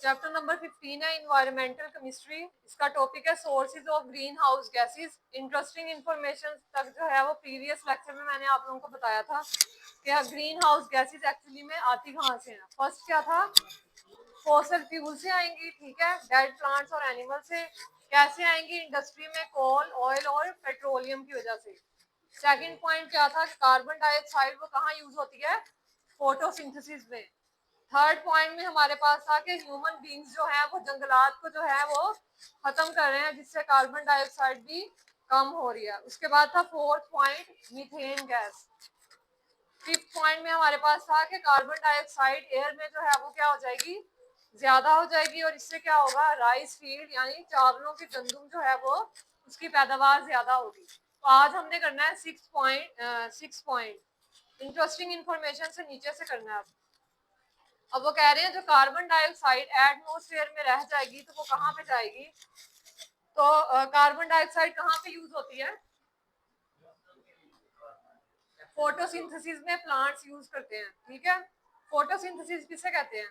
Chapter number 15 है environmental chemistry. इसका topic है sources of green house gases. Interesting information तक जो है वो प्रीवियस लेक्चर में मैंने आप लोगों को बताया था कि ग्रीन हाउस गैसेज एक्चुअली में आती कहाँ से हैं। फर्स्ट क्या था, फॉसिल फ्यूल से आएंगी, ठीक है, डेड प्लांट्स और एनिमल से। कैसे आएंगी, इंडस्ट्री में कोल, ऑयल और पेट्रोलियम की वजह से। सेकंड पॉइंट क्या था, कार्बन डाइऑक्साइड वो कहाँ यूज होती है, फोटोसिंथेसिस में। थर्ड पॉइंट में हमारे पास था कि ह्यूमन बींग्स जो है वो जंगलात को जो है वो खत्म कर रहे हैं, जिससे कार्बन डाइऑक्साइड भी कम हो रही है। उसके बाद था fourth point, methane gas. Fifth point में हमारे पास था कि कार्बन डाइऑक्साइड एयर में जो है वो क्या हो जाएगी, ज्यादा हो जाएगी, और इससे क्या होगा, राइस फील्ड यानी चावलों की गंदुम जो है वो उसकी पैदावार ज्यादा होगी। तो आज हमने करना है सिक्स पॉइंट इंटरेस्टिंग इंफॉर्मेशन से नीचे से करना है। अब वो कह रहे हैं जो कार्बन डाइऑक्साइड एटमॉस्फेयर में रह जाएगी तो वो कहाँ पे जाएगी, तो कार्बन डाइऑक्साइड कहाँ पे यूज होती है, फोटोसिंथेसिस में प्लांट्स यूज करते हैं, ठीक है। फोटोसिंथेसिस किसे कहते हैं,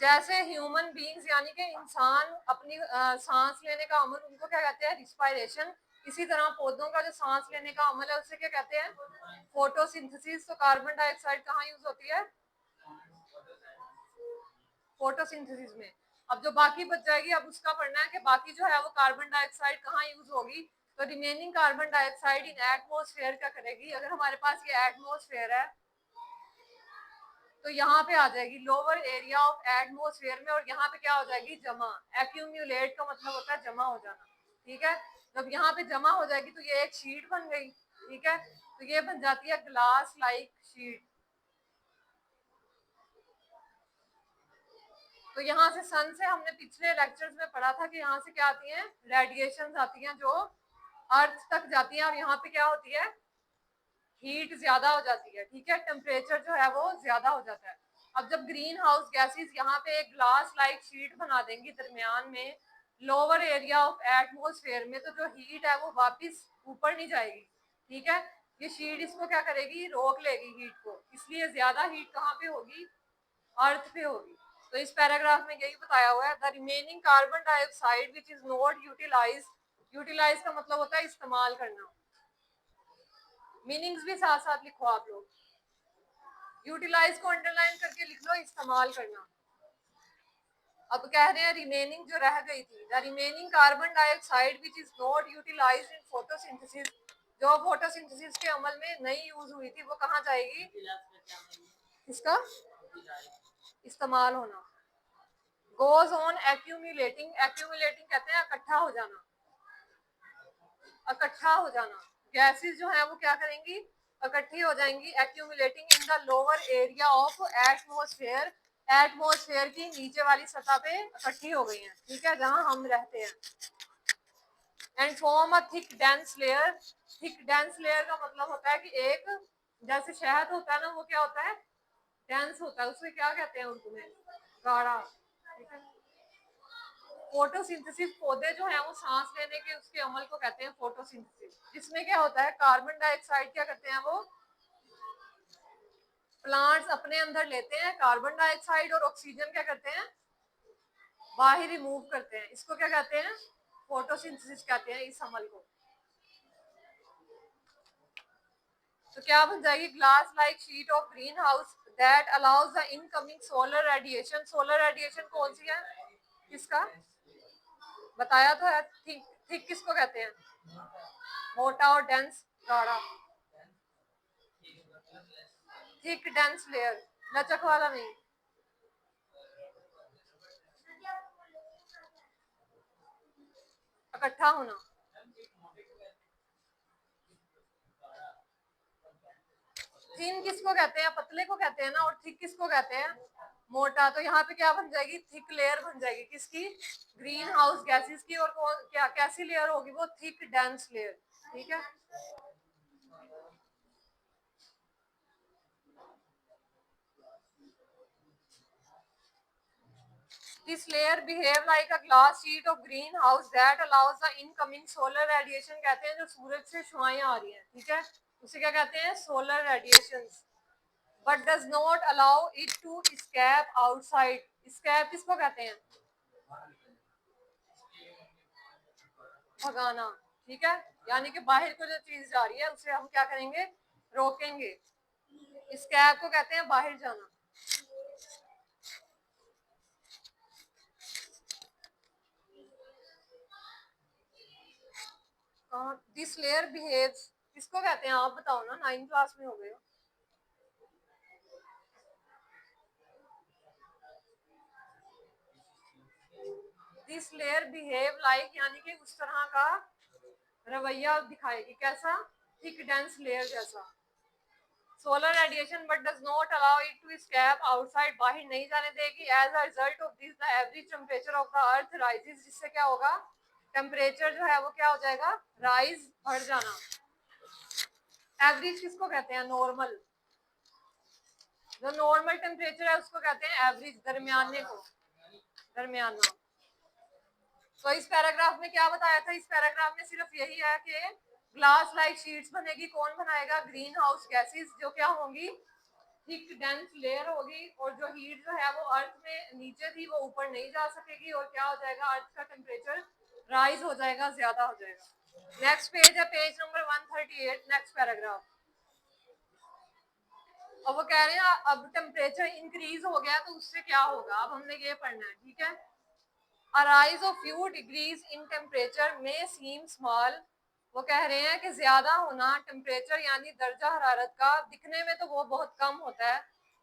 जैसे ह्यूमन बींग्स यानी कि इंसान अपनी सांस लेने का अमल, उनको क्या कहते हैं, रिस्पायरेशन। इसी तरह पौधों का जो सांस लेने का अमल है उसे क्या कहते हैं, फोटोसिंथेसिस। तो कार्बन डाइऑक्साइड कहाँ यूज होती है, फोटोसिंथेसिस में। अब जो बाकी बच जाएगी, अब उसका पढ़ना है कि बाकी जो है वो कार्बन डाइऑक्साइड कहाँ यूज होगी। तो remaining carbon dioxide in atmosphere क्या करेगी, अगर हमारे पास ये एटमॉस्फेयर है तो यहाँ पे आ जाएगी लोअर एरिया ऑफ एटमॉस्फेयर में, और यहाँ पे क्या हो जाएगी, जमा। एक्यूमुलेट का मतलब होता है जमा हो जाना, ठीक है। जब यहाँ पे जमा हो जाएगी तो ये एक शीट बन गई, ठीक है। तो ये बन जाती है ग्लास लाइक शीट। तो यहाँ से सन से हमने पिछले लेक्चर्स में पढ़ा था कि यहाँ से क्या आती हैं, रेडिएशंस आती हैं जो अर्थ तक जाती हैं, और यहाँ पे क्या होती है, हीट ज्यादा हो जाती है, ठीक है, टेम्परेचर जो है वो ज्यादा हो जाता है। अब जब ग्रीन हाउस गैसेस यहाँ पे एक ग्लास लाइक शीट बना देंगी दरमियान में लोअर एरिया ऑफ एटमॉस्फेयर में, तो जो हीट है वो वापस ऊपर नहीं जाएगी, ठीक है। ये शीट इसको क्या करेगी, रोक लेगी हीट को, इसलिए ज्यादा हीट कहाँ पे होगी, अर्थ पे होगी। तो इस पैराग्राफ में यही बताया हुआ है, the remaining carbon dioxide which is not utilise. Utilise का मतलब होता है इस्तेमाल करना। मीनिंग्स भी साथ साथ लिखो आप लोग, यूटिलाइज को अंडरलाइन करके लिख लो, इस्तेमाल करना। अब कह रहे हैं रिमेनिंग जो रह गई थी, the remaining carbon dioxide which is not utilised in photosynthesis, जो फोटोसिंथेसिस के अमल में नहीं यूज हुई थी वो कहाँ जाएगी, इसका इस्तेमाल होना। गोज ऑन एक्यूमुलेटिंग, एक्यूमुलेटिंग कहते हैं इकट्ठा हो जाना, इकट्ठा हो जाना। गैसेस जो है वो क्या करेंगी, इकट्ठी हो जाएंगी, accumulating in the lower area of atmosphere. Atmosphere की नीचे वाली सतह पे इकट्ठी हो गई हैं, ठीक है, जहां हम रहते हैं। And form a thick dense layer. Thick dense layer का मतलब होता है कि एक जैसे शहद होता है ना, वो क्या होता है, डेंस होता है, उसे क्या कहते हैं उर्दू में, गाढ़ा, ठीक है। फोटोसिंथेसिस, पौधे जो हैं वो सांस लेने के उसके अमल को कहते हैं फोटोसिंथेसिस, जिसमें क्या होता है, कार्बन डाइऑक्साइड क्या करते हैं, वो प्लांट्स अपने अंदर लेते हैं कार्बन डाइऑक्साइड, और ऑक्सीजन क्या करते हैं, बाहर रिमूव करते हैं। इसको क्या कहते हैं, फोटोसिंथेसिस कहते हैं इस अमल को। तो क्या बन जाएगी, glass like sheet of green house that allows the incoming solar radiation. Solar radiation कौन सी है, किसका बताया तो है, थिक, थिक किसको कहते हैं, मोटा, और डेंस गाढ़ा। थिक डेंस लेयर, लचक वाला नहीं। इकट्ठा होना। थिन किसको कहते हैं, पतले को कहते हैं ना, और थिक किसको कहते हैं, मोटा। तो यहाँ पे क्या बन जाएगी, थिक लेयर बन जाएगी, किसकी, ग्रीन हाउस गैसेस की। और क्या कैसी लेयर होगी, वो थिक डेंस लेयर, ठीक है। This layer behave like a glass sheet of greenhouse that allows the incoming solar radiation। कहते हैं जो सूरज से छुआएं आ रही हैं, ठीक है, उसे क्या कहते हैं, solar radiations. But does not allow it to escape outside. Escape किसको कहते हैं? भगाना, ठीक है। यानी कि बाहर को जो चीज जा रही है उसे हम क्या करेंगे? रोकेंगे। स्केप को कहते हैं बाहर जाना। दिस लेयर बिहेव्स किसको कहते हैं? आप बताओ ना, 9th क्लास में हो गए हो। दिस लेयर बिहेव लाइक, यानी कि उस तरह का रवैया दिखाएगी। कैसा? थिक डेंस लेयर जैसा। Solar radiation but does not allow it to escape outside, बाहर नहीं जाने देगी। As a result of this the average temperature of the earth rises, जिससे क्या होगा? टेम्परेचर जो है वो क्या हो जाएगा? राइज, बढ़ जाना। एवरेज किसको कहते हैं? नॉर्मल। जो नॉर्मल टेम्परेचर है उसको कहते हैं एवरेज, दरमियाने को, दरमियाना। तो इस पैराग्राफ में क्या बताया था? इस पैराग्राफ में सिर्फ यही है कि ग्लास लाइक शीट्स बनेगी। कौन बनाएगा? ग्रीन हाउस गैसेस, जो क्या होंगी? थिक डेंस लेयर होगी, और जो हीट जो है वो अर्थ में नीचे थी वो ऊपर नहीं जा सकेगी, और क्या हो जाएगा? अर्थ का टेम्परेचर राइज हो जाएगा, ज्यादा हो जाएगा। नेक्स्ट पेज है, पेज नंबर 138, नेक्स्ट पैराग्राफ। अब वो कह रहे हैं अब टेम्परेचर इंक्रीज हो गया तो उससे क्या होगा? अब हमने ये पढ़ना है, ठीक है। A rise of few degrees in temperature may seem small। वो कह रहे हैं कि ज्यादा होना टेम्परेचर यानी दर्जा हरारत का दिखने में तो वो बहुत कम होता है,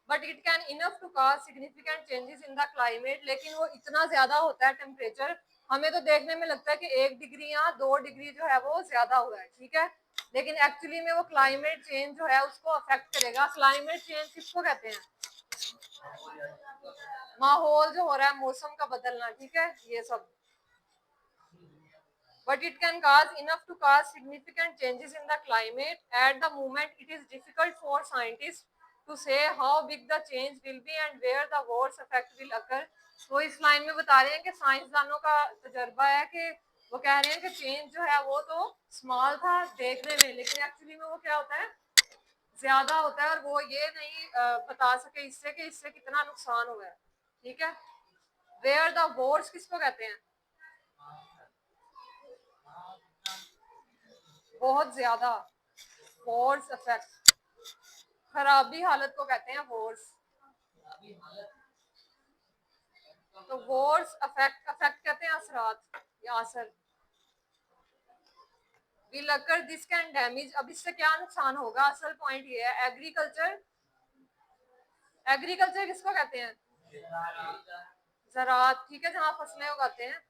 but it can enough to cause significant changes in the climate. लेकिन वो इतना ज्यादा होता है टेम्परेचर, हमें तो देखने में लगता है कि 1 डिग्री या 2 डिग्री जो है वो ज्यादा हुआ है, ठीक है। लेकिन एक्चुअली में वो क्लाइमेट चेंज जो है उसको अफेक्ट करेगा। क्लाइमेट चेंज किसको कहते हैं? माहौल जो हो रहा है, मौसम का बदलना, ठीक है, ये सब। But it can cause enough to cause significant changes in the climate. At the moment, it is difficult for scientists to say how big the change will be and where the worst effect will occur. तो इस line में बता रहे हैं कि साइंसदानों का तजर्बा है कि वो कह रहे हैं कि चेंज जो है वो तो स्मॉल था देखने में, लेकिन एक्चुअली में वो क्या होता है? ज्यादा होता है, और वो ये नहीं बता सके इससे कि इससे कितना नुकसान हुआ है, ठीक है। वेयर द वॉर्स किसको कहते हैं? बहुत ज्यादा, वॉर्स इफेक्ट, खराबी हालत को कहते हैं वॉर्स। तो वॉर्स अफेक्ट, अफेक्ट कहते हैं असरात या असर। Will occur this can damage, अब इससे क्या नुकसान होगा? असल पॉइंट ये है। एग्रीकल्चर, एग्रीकल्चर किसको कहते हैं? ज़राअत, ठीक है, जहाँ फसलें उगाते हैं।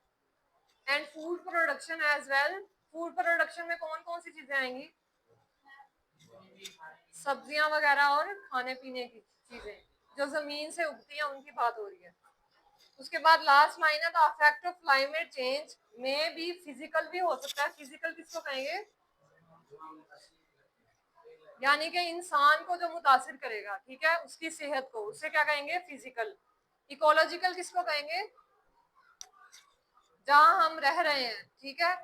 And food production as well, food production में कौन कौन सी चीजें आएंगी? सब्जियां वगैरह और खाने पीने की चीजें जो जमीन से उगती हैं उनकी बात हो रही है। उसके बाद लास्ट लाइन है, the effect of climate change में भी फिजिकल भी हो सकता है। फिजिकल किसको कहेंगे? यानी कि इंसान को जो मुतासिर करेगा, ठीक है, उसकी सेहत को, उससे क्या कहेंगे? फिजिकल। इकोलॉजिकल किसको कहेंगे? जहां हम रह रहे हैं, ठीक है,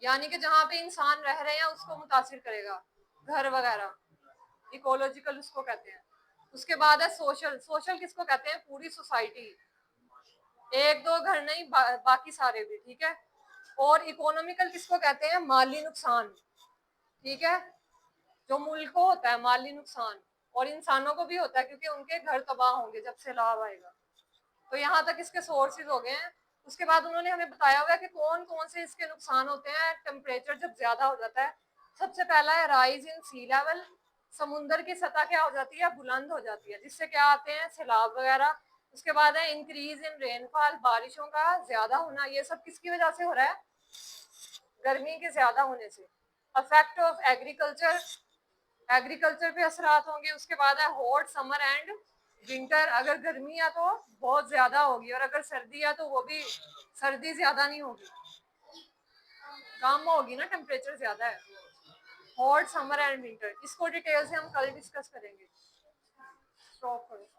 यानी कि जहां पे इंसान रह रहे हैं उसको मुतासिर करेगा, घर वगैरह, इकोलॉजिकल उसको कहते हैं। उसके बाद है सोशल। सोशल किसको कहते हैं? पूरी सोसाइटी, एक दो घर नहीं, बाकी सारे भी, ठीक है। और इकोनॉमिकल किसको कहते हैं? माली नुकसान, ठीक है, जो मुल्क को होता है माली नुकसान, और इंसानों को भी होता है क्योंकि उनके घर तबाह होंगे जब सैलाब आएगा। तो यहाँ तक इसके सोर्सेज हो गए हैं। उसके बाद उन्होंने हमें बताया हुआ है कि कौन कौन से इसके नुकसान होते हैं टेम्परेचर जब ज्यादा हो जाता है। सबसे पहला है राइज इन सी लेवल, समुद्र की सतह क्या हो जाती है? बुलंद हो जाती है, जिससे क्या आते हैं? सैलाब वगैरह। उसके बाद है इंक्रीज इन रेनफॉल, बारिशों का ज्यादा होना। ये सब किसकी वजह से हो रहा है? गर्मी के ज्यादा होने से। अफेक्ट ऑफ एग्रीकल्चर, एग्रीकल्चर पे असरात होंगे। उसके बाद है हॉट समर एंड विंटर, अगर गर्मी है तो बहुत ज्यादा होगी, और अगर सर्दी है तो वो भी, सर्दी ज्यादा नहीं होगी, कम होगी ना, टेम्परेचर ज्यादा है। हॉट समर एंड विंटर, इसको डिटेल से हम कल डिस्कस करेंगे। स्टॉप करो।